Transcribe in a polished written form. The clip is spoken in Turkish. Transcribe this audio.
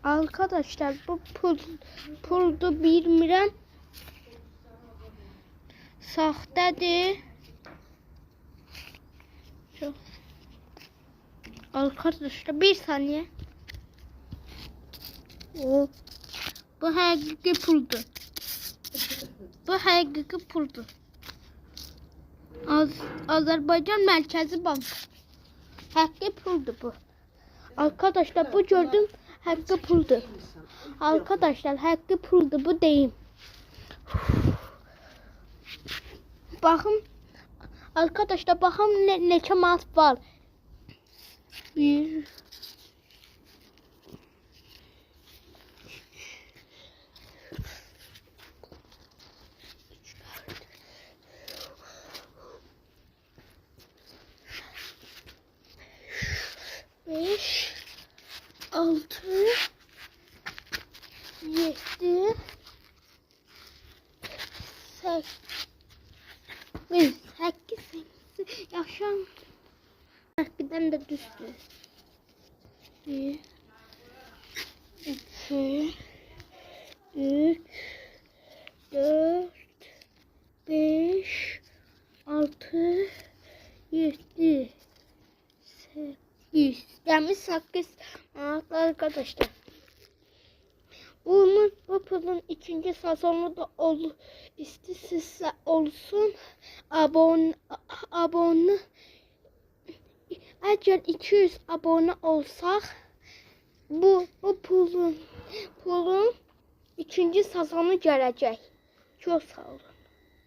Arkadaşlar bu puldu bilmirəm. Saxtadır. Çok. Arkadaşlar bir saniye. Bu həqiqi puldur. Bu həqiqi puldur. Azərbaycan Mərkəzi Bank. Həqiqi puldur bu. Arkadaşlar bu gördüm həqiqi puldur. Arkadaşlar həqiqi puldur bu deyim. Bakın arkadaşlar bakın neçə manat var. Bir 5 6 7 8 yaşam. Birden de düştü. 1 2 3 4 5 6 7 8 yani 8 arkadaşlar. Bu pulun ikinci sezonu da istisizse olsun. Abone eğer 200 abone olsak bu pulun ikinci sezonu gelecek. Çok sağ olun.